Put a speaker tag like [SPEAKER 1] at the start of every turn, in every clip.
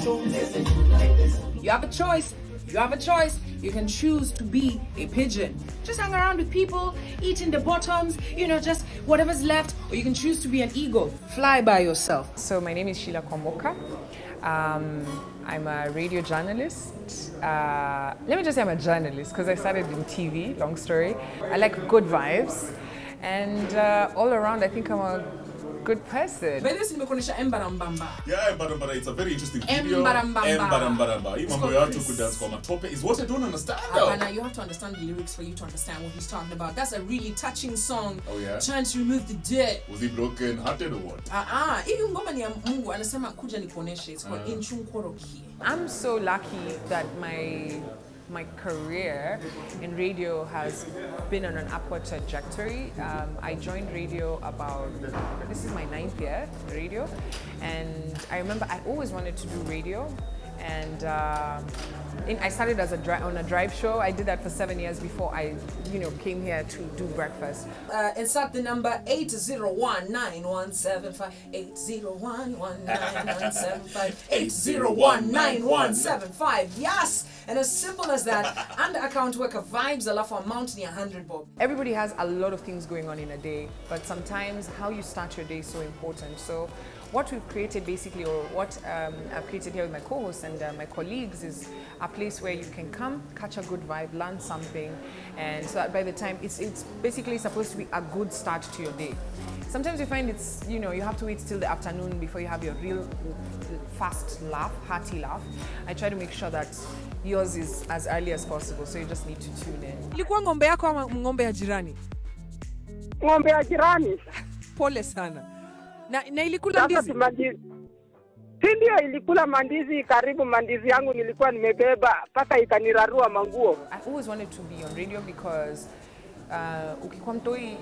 [SPEAKER 1] You have a choice. You have a choice. You can choose to be a pigeon. Just hang around with people, eating the bottoms, just whatever's left. Or you can choose to be an eagle. Fly by yourself.
[SPEAKER 2] So my name is Kwambox. I'm a radio journalist. Let me just say I'm a journalist because I started in TV, long story. I like good vibes. And all around, I think I'm a good person.
[SPEAKER 1] But this is Embarambamba.
[SPEAKER 3] Yeah, Embarambara, it's a very interesting video. Embarambamba. Is what I don't understand.
[SPEAKER 1] Now you have to understand the lyrics for you to understand what he's talking about. That's a really touching song.
[SPEAKER 3] Oh yeah.
[SPEAKER 1] Trying to remove the dirt.
[SPEAKER 3] Was he broken hearted or what?
[SPEAKER 1] It's called Inchunkoroki.
[SPEAKER 2] I'm so lucky that my career in radio has been on an upward trajectory. I joined radio this is my 9th year radio, and I remember I always wanted to do radio, and I started on a drive show. I did that for 7 years before I came here to do breakfast.
[SPEAKER 1] Insert the number 801-9175, 801-9175, 801-9175. Yes! And as simple as that, and account worker vibes a lot for mountain 100 bob.
[SPEAKER 2] Everybody has a lot of things going on in a day, but sometimes how you start your day is so important. So what we've created basically, or what I've created here with my co-hosts and my colleagues, is a place where you can come, catch a good vibe, learn something, and so that by the time it's basically supposed to be a good start to your day. Sometimes you find it's, you have to wait till the afternoon before you have your real fast laugh, hearty laugh. I try to make sure that yours is as early as possible, so you just need to tune in.
[SPEAKER 1] Ilikuwa ng'ombe yako ama ng'ombe ya jirani?
[SPEAKER 4] Ng'ombe ya jirani.
[SPEAKER 1] Pole sana. Na ilikula ndizi?
[SPEAKER 4] Ndio ilikula mandizi, karibu mandizi yangu nilikuwa nimebeba mpaka ikanirarua manguo.
[SPEAKER 2] I always wanted to be on radio because ukikuwa mtoi,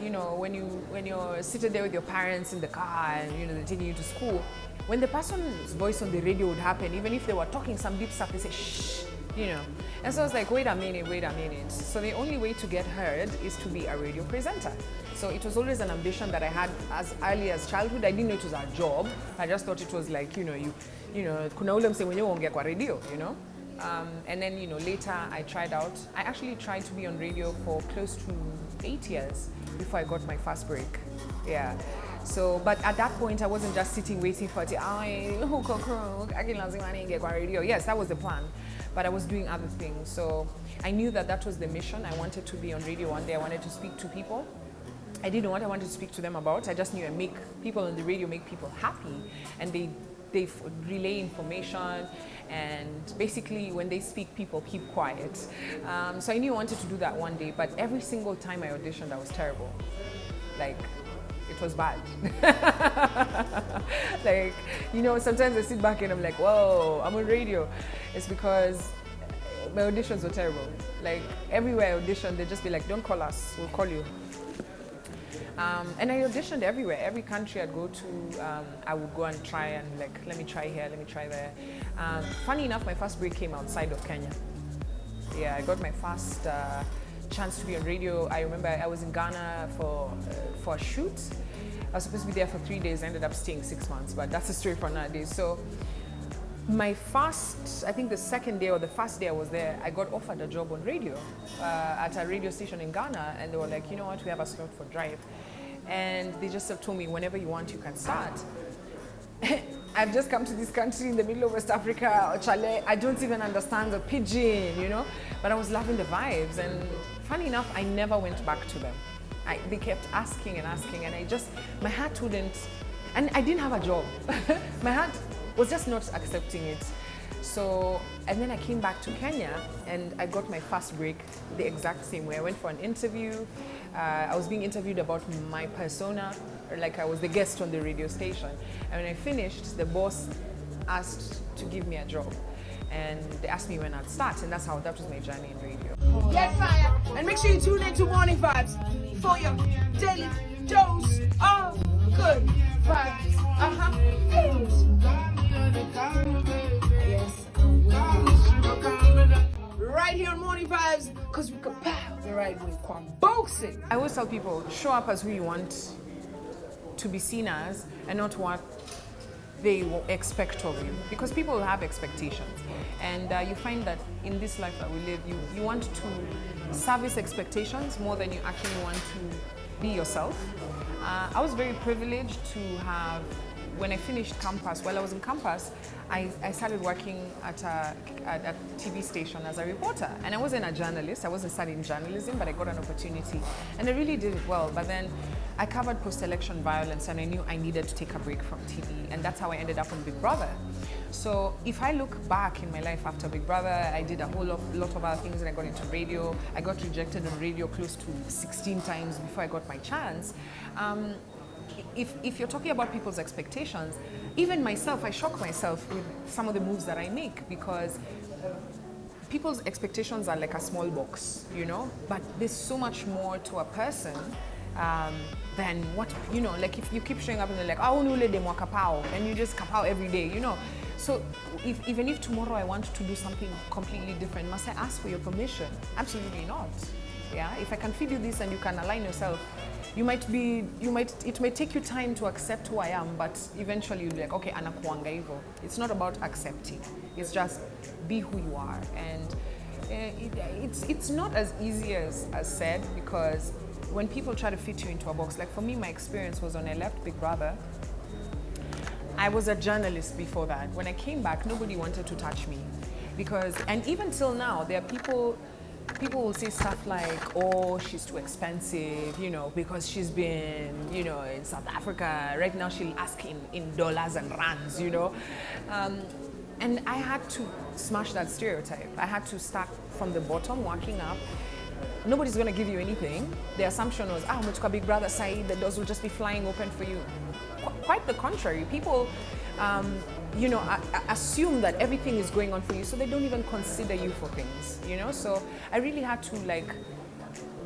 [SPEAKER 2] when you're seated there with your parents in the car and they're taking you to school, when the person's voice on the radio would happen, even if they were talking some deep stuff, they say shh, And so I was like, wait a minute. So the only way to get heard is to be a radio presenter. So it was always an ambition that I had as early as childhood. I didn't know it was a job. I just thought it was like, kuna ule mse mwenye uongea kwa radio, And then, later I tried out. I actually tried to be on radio for close to 8 years before I got my first break. Yeah. So, but at that point, I wasn't just sitting waiting for it. Yes, that was the plan. But I was doing other things. So I knew that was the mission. I wanted to be on radio one day. I wanted to speak to people. I didn't know what I wanted to speak to them about. I just knew I make people on the radio make people happy, and they relay information, and basically when they speak, people keep quiet. So I knew I wanted to do that one day, but every single time I auditioned, I was terrible. Like, it was bad. Like, sometimes I sit back and I'm like, whoa, I'm on radio. It's because my auditions were terrible. Like, everywhere I auditioned, they'd just be like, don't call us, we'll call you. And I auditioned everywhere. Every country I'd go to, I would go and try and let me try here, let me try there. Funny enough, my first break came outside of Kenya. Yeah, I got my first chance to be on radio. I remember I was in Ghana for a shoot. I was supposed to be there for 3 days. I ended up staying 6 months, but that's a story for another day. So my first, I think the second day or the first day I was there, I got offered a job on radio at a radio station in Ghana, and they were like, you know what, we have a slot for Drive. And they just told me, whenever you want, you can start. I've just come to this country in the middle of West Africa, or Chile. I don't even understand the pidgin, but I was loving the vibes. And funny enough, I never went back to them. They kept asking and asking, and my heart wouldn't, and I didn't have a job. My heart was just not accepting it. So, and then I came back to Kenya and I got my first break the exact same way. I went for an interview. I was being interviewed about my persona, like I was the guest on the radio station. And when I finished, the boss asked to give me a job. And they asked me when I'd start, and that was my journey in radio.
[SPEAKER 1] Get fire, and make sure you tune in to Morning Vibes for your daily dose of good vibes. Yes, right here on Morning Vibes, because we can pow the right way. Kwambox.
[SPEAKER 2] I always tell people, show up as who you want to be seen as, and not what they will expect of you, because people have expectations, and you find that in this life that we live, you want to service expectations more than you actually want to be yourself. I was very privileged to have, when I finished campus, while I was in campus, I started working at a TV station as a reporter. And I wasn't a journalist, I wasn't studying journalism, but I got an opportunity. And I really did it well. But then I covered post-election violence, and I knew I needed to take a break from TV. And that's how I ended up on Big Brother. So if I look back in my life after Big Brother, I did a whole lot of other things, and I got into radio. I got rejected on radio close to 16 times before I got my chance. If you're talking about people's expectations, even myself, I shock myself with some of the moves that I make, because people's expectations are like a small box, you know, but there's so much more to a person than what, you know, like if you keep showing up and they're like, oh, nule de kapao, and you just kapao every day, you know. So even if tomorrow I want to do something completely different, must I ask for your permission? Absolutely not. Yeah, if I can feed you this and you can align yourself, it may take you time to accept who I am, but eventually you'll be like, okay, anakuanga hivyo. It's not about accepting. It's just be who you are. And it's not as easy as said, because when people try to fit you into a box, like for me, my experience was when I left Big Brother, I was a journalist before that. When I came back, nobody wanted to touch me, and even till now, there are people will say stuff like, oh, she's too expensive, you know, because she's been, you know, in South Africa. Right now she'll ask in dollars and rands, you know. And I had to smash that stereotype. I had to start from the bottom, working up. Nobody's going to give you anything. The assumption was, umechukua Big Brother side, the doors will just be flying open for you. Quite the contrary. People, you know, assume that everything is going on for you, so they don't even consider you for things, you know. So I really had to like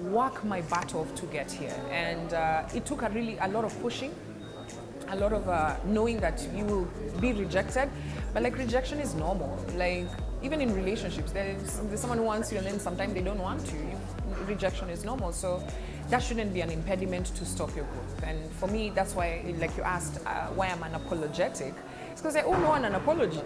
[SPEAKER 2] work my butt off to get here, and it took a lot of pushing, a lot of knowing that you will be rejected, but like rejection is normal. Like even in relationships, there's someone who wants you, and then sometimes they don't want you. Rejection is normal, so that shouldn't be an impediment to stop your growth. And for me, that's why, like you asked, why I'm unapologetic. It's because I owe no one an apology.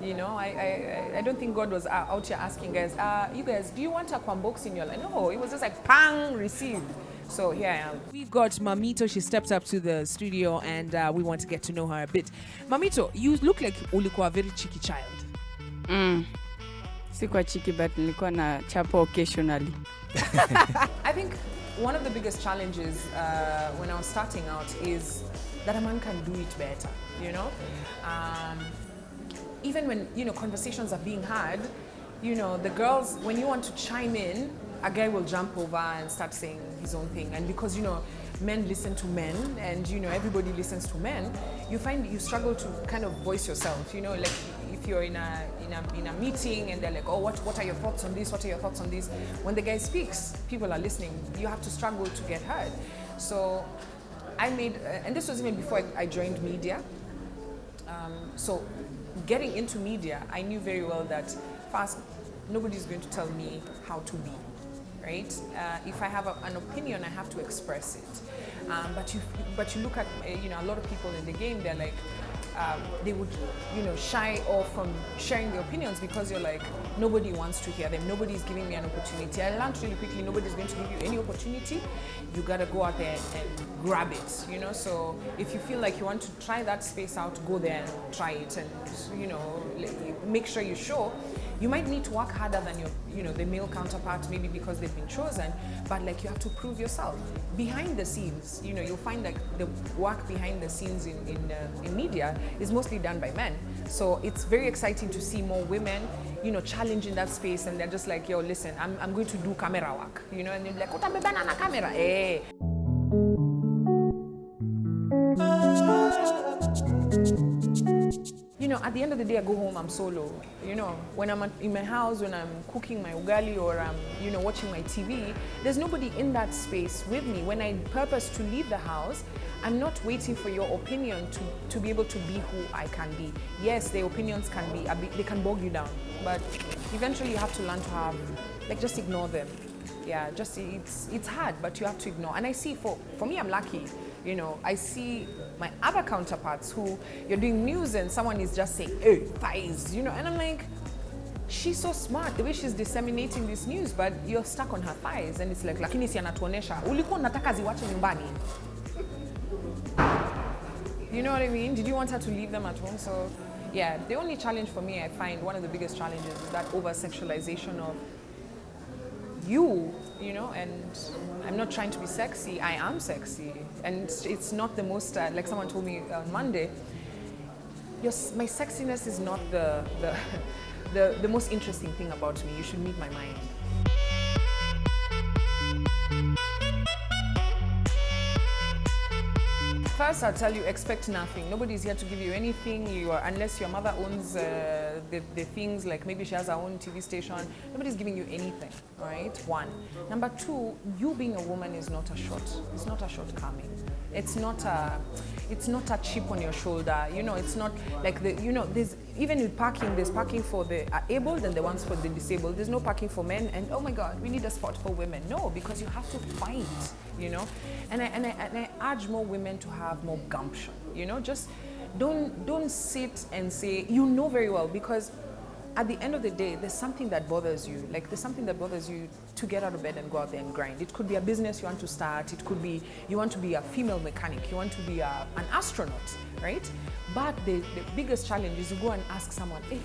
[SPEAKER 2] You know, I don't think God was out here asking guys, you guys, do you want a Kwambox in your life? No, it was just like, pang, receive. So here I am.
[SPEAKER 1] We've got Mamito. She stepped up to the studio, and we want to get to know her a bit. Mamito, you look like ulikuwa a very cheeky child.
[SPEAKER 5] Sikuwa cheeky, but nilikuwa na chapo occasionally.
[SPEAKER 2] I think one of the biggest challenges when I was starting out is that a man can do it better, you know? Even when, you know, conversations are being had, you know, the girls, when you want to chime in, a guy will jump over and start saying his own thing. And because, you know, men listen to men, and, you know, everybody listens to men, you find you struggle to kind of voice yourself, you know, like if you're in a meeting and they're like, oh, what are your thoughts on this? What are your thoughts on this? When the guy speaks, people are listening. You have to struggle to get heard. So I made, and this was even before I joined media. So getting into media, I knew very well that first, nobody's going to tell me how to be, right? If I have an opinion, I have to express it. But you look at, you know, a lot of people in the game, they're like, they would, you know, shy off from sharing their opinions because you're like, nobody wants to hear them, nobody's giving me an opportunity. I learned really quickly, nobody's going to give you any opportunity. You gotta go out there and grab it, you know. So if you feel like you want to try that space out, go there and try it, and, you know, make sure you show. You might need to work harder than your, you know, the male counterpart, maybe because they've been chosen, but like you have to prove yourself. Behind the scenes, you know, you'll find like the work behind the scenes in media is mostly done by men. So it's very exciting to see more women, you know, challenging that space, and they're just like, yo, listen, I'm going to do camera work, you know, and they're like, utabebana na camera, eh. You know, at the end of the day, I go home, I'm solo. You know, when I'm in my house, when I'm cooking my ugali, or I'm, you know, watching my TV, there's nobody in that space with me. When I purpose to leave the house, I'm not waiting for your opinion to be able to be who I can be. Yes, the opinions can be, they can bog you down, but eventually you have to learn to have, like, just ignore them. Yeah, just, it's hard, but you have to ignore. And I see, for me, I'm lucky. You know, I see my other counterparts who you're doing news and someone is just saying, hey, thighs, you know, and I'm like, she's so smart the way she's disseminating this news, but you're stuck on her thighs, and it's like, lakini si anatuonesha ulikuwa unataka ziwache nyumbani. You know what I mean? Did you want her to leave them at home? So yeah, the only challenge for me, I find one of the biggest challenges is that over-sexualization of you know, and I'm not trying to be sexy, I am sexy. And it's not the most, like someone told me on Monday, my sexiness is not the most interesting thing about me. You should meet my mind. First, I'll tell you, expect nothing. Nobody's here to give you anything. Unless your mother owns the things, like maybe she has her own TV station. Nobody's giving you anything, all right? One. Number two, you being a woman is not a it's not a shortcoming. It's not a chip on your shoulder. You know, it's not like there's, even with parking, there's parking for the able and the ones for the disabled. There's no parking for men, and oh my God, we need a spot for women. No, because you have to fight, you know? And I urge more women to have more gumption, you know? Just don't sit and say, you know very well, because at the end of the day, there's something that bothers you. Like, there's something that bothers you to get out of bed and go out there and grind. It could be a business you want to start. It could be you want to be a female mechanic. You want to be an astronaut, right? But the biggest challenge is you go and ask someone, hey,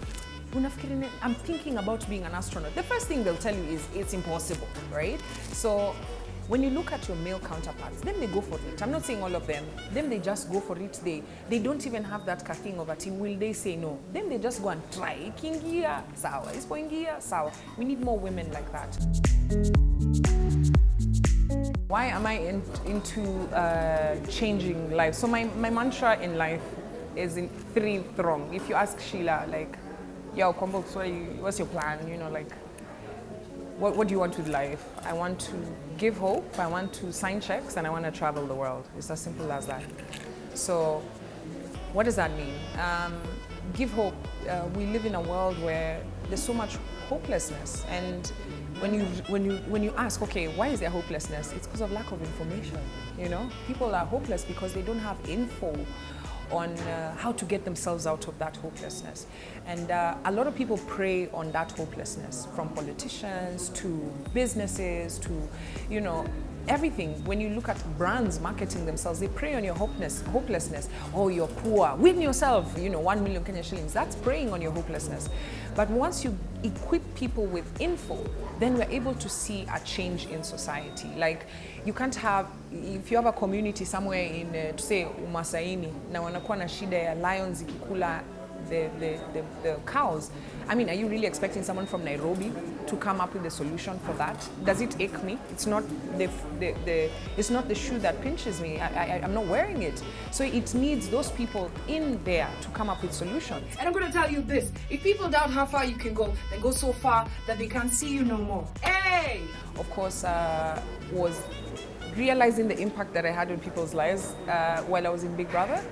[SPEAKER 2] I'm thinking about being an astronaut. The first thing they'll tell you is it's impossible, right? So when you look at your male counterparts, then they go for it. I'm not saying all of them. Then they just go for it. They don't even have that thing of a team. Will they say no? Then they just go and try. Kingia, sawa. Ispoingia, sawa. We need more women like that. Why am I into changing life? So my mantra in life is in 3 throng. If you ask Sheila, like, yo, Kwambox, what's your plan? You know, like, what do you want with life? I want to give hope, I want to sign checks, and I want to travel the world. It's as simple as that. So what does that mean? Give hope. We live in a world where there's so much hopelessness, and when you ask, okay, why is there hopelessness? It's because of lack of information. You know, people are hopeless because they don't have info on how to get themselves out of that hopelessness. And a lot of people prey on that hopelessness, from politicians to businesses to, you know, everything. When you look at brands marketing themselves, they prey on your hopelessness. Oh, you're poor. Win yourself, you know, 1 million Kenyan shillings. That's preying on your hopelessness. But once you equip people with info, then we're able to see a change in society. Like, you can't have, if you have a community somewhere in, to say, Umasaini, na wanakuwa na shida ya lions ikikula the cows. I mean, are you really expecting someone from Nairobi to come up with a solution for that? Does it ache me? It's not it's not the shoe that pinches me. I'm not wearing it. So it needs those people in there to come up with solutions.
[SPEAKER 1] And I'm going to tell you this. If people doubt how far you can go, then go so far that they can't see you no more. Hey!
[SPEAKER 2] Of course, was realizing the impact that I had on people's lives while I was in Big Brother.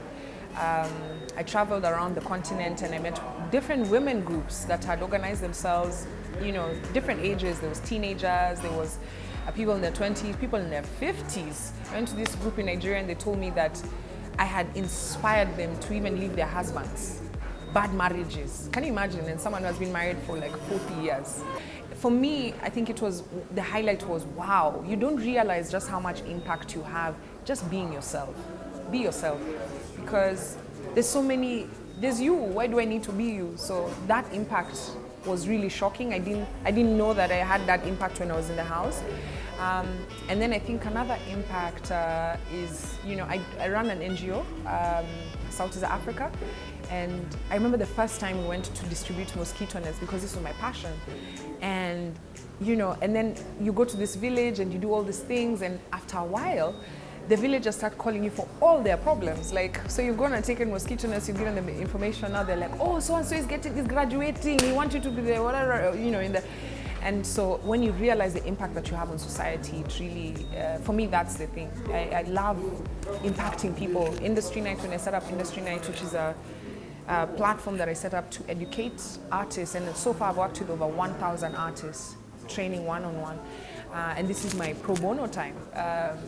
[SPEAKER 2] I traveled around the continent and I met different women groups that had organized themselves, you know, different ages. There was teenagers, there was people in their 20s, people in their 50s. I went to this group in Nigeria and they told me that I had inspired them to even leave their husbands. Bad marriages. Can you imagine? And someone who has been married for like 40 years. For me, I think the highlight was, wow, you don't realize just how much impact you have just being yourself. Be yourself. Because there's you, why do I need to be you? So that impact was really shocking. I didn't know that I had that impact when I was in the house. And then I think another impact is, you know, I run an NGO, Southeast Africa, and I remember the first time we went to distribute mosquito nets because this was my passion. And, you know, and then you go to this village and you do all these things, and after a while, the villagers start calling you for all their problems. Like, so you've gone and taken mosquito nets, you've given them information, now they're like, oh, so-and-so is graduating, we want you to be there, whatever, you know, and so when you realize the impact that you have on society, it really, for me, that's the thing. I love impacting people. Industry Night, when I set up Industry Night, which is a platform that I set up to educate artists, and so far I've worked with over 1,000 artists training one-on-one. And this is my pro bono time.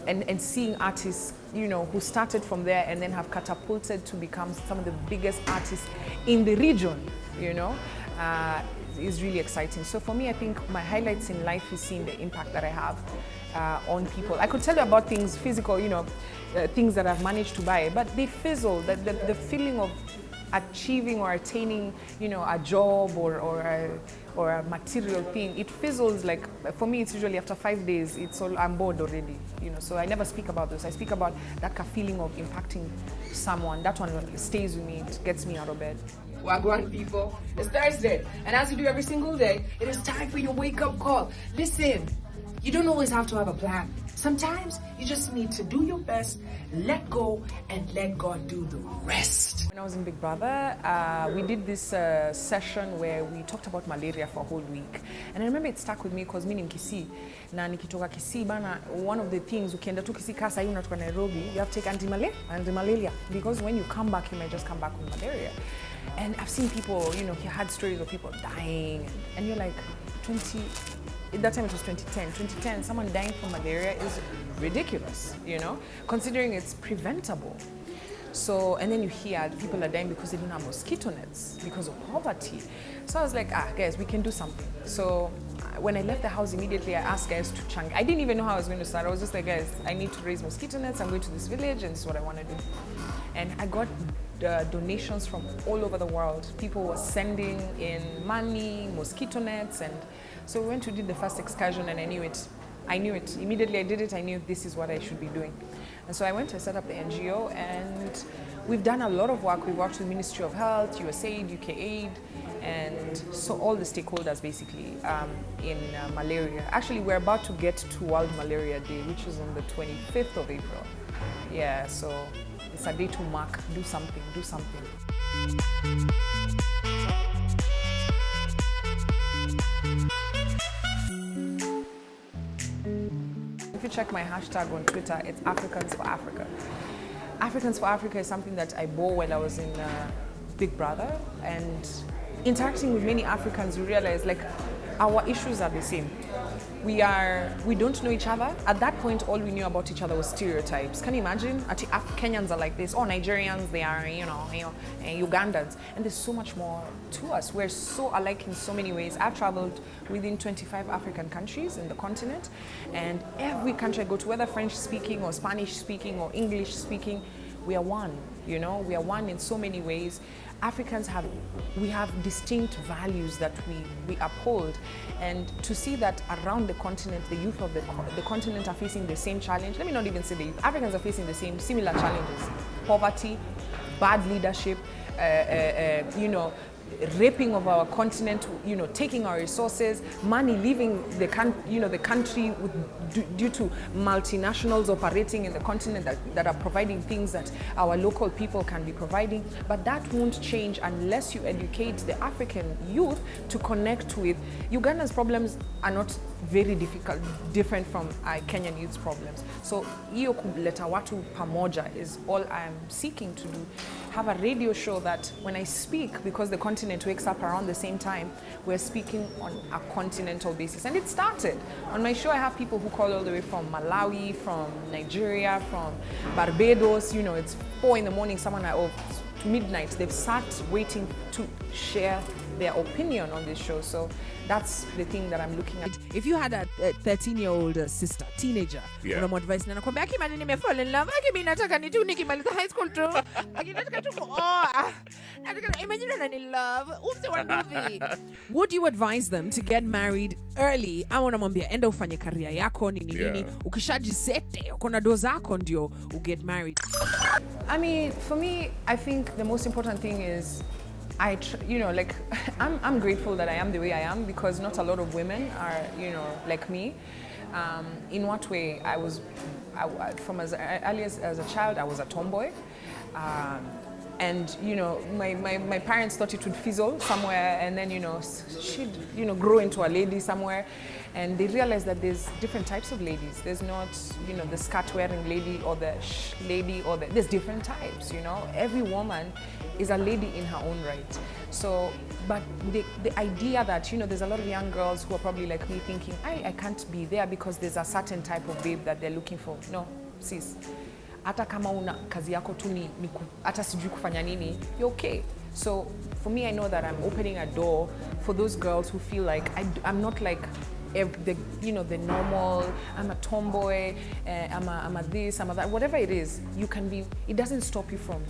[SPEAKER 2] And seeing artists, you know, who started from there and then have catapulted to become some of the biggest artists in the region, you know, is really exciting. So for me, I think my highlights in life is seeing the impact that I have on people. I could tell you about things physical, you know, things that I've managed to buy, but they fizzle. The feeling of achieving or attaining, you know, a job or a material thing, it fizzles. Like for me, it's usually after 5 days. I'm bored already, you know. So I never speak about this. I speak about that feeling of impacting someone. That one stays with me. It gets me out of bed.
[SPEAKER 1] Wagwan people, it's Thursday, and as you do every single day, it is time for your wake-up call. Listen, you don't always have to have a plan. Sometimes you just need to do your best, let go, and let God do the rest.
[SPEAKER 2] When I was in Big Brother, we did this session where we talked about malaria for a whole week. And I remember it stuck with me because mimi ni Kisii. Na nikitoka Kisii bana, one of the things, ukienda tu Kisii kasa hiyo unatoka Nairobi, you have to take anti-malaria. Because when you come back, you might just come back with malaria. And I've seen people, you know, he had stories of people dying. And you're like, at that time it was 2010, someone dying from malaria is ridiculous, you know, considering it's preventable. So, and then you hear people are dying because they don't have mosquito nets, because of poverty. So I was like, guys, we can do something. So when I left the house immediately, I asked guys to chunk. I didn't even know how I was going to start. I was just like, guys, I need to raise mosquito nets. I'm going to this village and this is what I want to do. And I got donations from all over the world. People were sending in money, mosquito nets, and so we went to do the first excursion, and I knew it. Immediately I did it, I knew this is what I should be doing. And so I went to set up the NGO, and we've done a lot of work. We've worked with Ministry of Health, USAID, UKAID, and so all the stakeholders basically in malaria. Actually, we're about to get to World Malaria Day, which is on the 25th of April. Yeah, so it's a day to mark, do something. If you check my hashtag on Twitter, it's Africans for Africa. Africans for Africa is something that I bore when I was in Big Brother, and interacting with many Africans, you realize like our issues are the same. We don't know each other. At that point, all we knew about each other was stereotypes. Can you imagine? Kenyans are like this. Oh, Nigerians, they are, Ugandans. And there's so much more to us. We're so alike in so many ways. I've traveled within 25 African countries in the continent. And every country I go to, whether French speaking or Spanish speaking or English speaking, we are one, you know? We are one in so many ways. Africans have distinct values that we uphold, and to see that around the continent, the youth of the continent are facing the same challenge. Let me not even say the youth. Africans are facing the similar challenges: poverty, bad leadership, raping of our continent, taking our resources, money leaving the country due to multinationals operating in the continent that are providing things that our local people can be providing. But that won't change unless you educate the African youth to connect with. Uganda's problems are not very different from Kenyan youth's problems. So hiyo kuleta watu pamoja is all I'm seeking to do. Have a radio show that when I speak, because the continent wakes up around the same time, we're speaking on a continental basis. And it started. On my show, I have people who call all the way from Malawi, from Nigeria, from Barbados. It's 4 in the morning, to midnight. They've sat waiting to share their opinion on this show. So that's the thing that I'm looking at.
[SPEAKER 6] If you had a 13-year-old sister, teenager, unamwadvise na nakwambia akimani nimefall in love, akimi nataka ni tu nikimaliza high school tu, akinataka tu imagine I'm in love, use one movie. Would you advise them to get married early? Ama unamwambia enda ufanye career yako nini ukishajisete uko na do zako ndio get married?
[SPEAKER 2] I mean, for me, I think the most important thing is I'm grateful that I am the way I am, because not a lot of women are, like me. In what way? From as early as a child, I was a tomboy. And, my parents thought it would fizzle somewhere, and then, she'd, grow into a lady somewhere. And they realized that there's different types of ladies. There's not, the skirt-wearing lady or the lady there's different types, Every woman is a lady in her own right. So, but the idea that, you know, there's a lot of young girls who are probably like me thinking, I can't be there because there's a certain type of babe that they're looking for. No, sis. Hata kama una kazi yako tu ni hata sijui kufanya nini, you're okay. So for me, I know that I'm opening a door for those girls who feel like I'm not like the normal, I'm a tomboy, I'm a this, I'm a that, whatever it is, you can be, it doesn't stop you from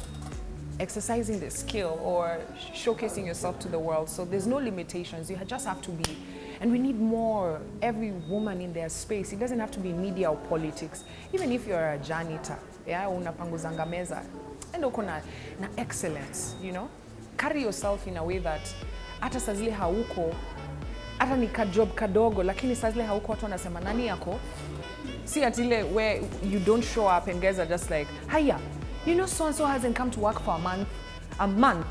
[SPEAKER 2] exercising the skill or showcasing yourself to the world. So there's no limitations, you just have to be. And we need more, every woman in their space. It doesn't have to be media or politics. Even if you're a janitor, yeah, unapanguzanga meza, and uko na excellence, you know? Carry yourself in a way that hata saa zile hauko, hata ni kajob kadogo, lakini saa zile hauko watu wanasema nani yako? See at ile where you don't show up and guys are just like, hiya, you know so-and-so hasn't come to work for a month.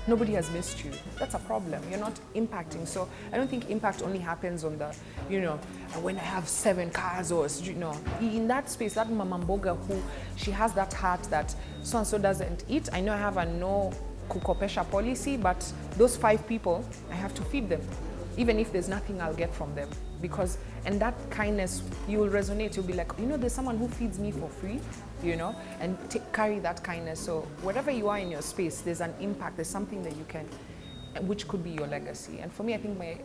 [SPEAKER 2] Nobody has missed you. That's a problem. You're not impacting. So I don't think impact only happens on the, you know, when I have 7 cars or, you know, in that space, that mamamboga who, she has that heart that so-and-so doesn't eat. I know I have a no kukopesha policy, but those 5 people, I have to feed them. Even if there's nothing I'll get from them. Because, and that kindness, you will resonate. You'll be like, you know, there's someone who feeds me for free, you know, and carry that kindness. So whatever you are in your space, there's an impact, there's something that you can, which could be your legacy. And for me, I think my,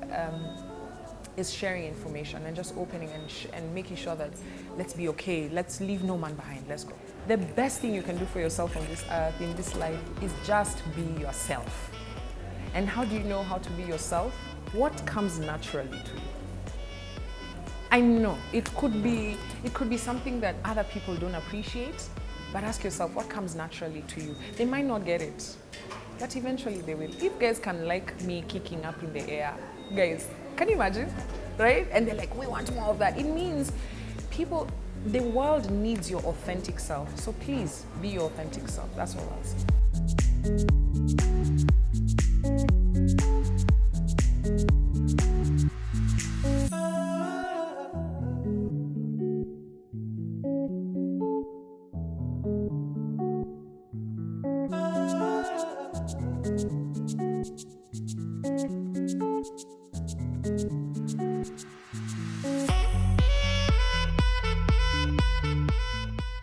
[SPEAKER 2] is sharing information and just opening and making sure that let's be okay, let's leave no man behind, let's go. The best thing you can do for yourself on this earth, in this life, is just be yourself. And how do you know how to be yourself? What comes naturally to you? I know it could be something that other people don't appreciate, but ask yourself what comes naturally to you. They might not get it, but eventually they will. If guys can like me kicking up in the air, guys, can you imagine, right? And they're like, we want more of that. It means people, the world needs your authentic self. So please be your authentic self. That's all I'll say.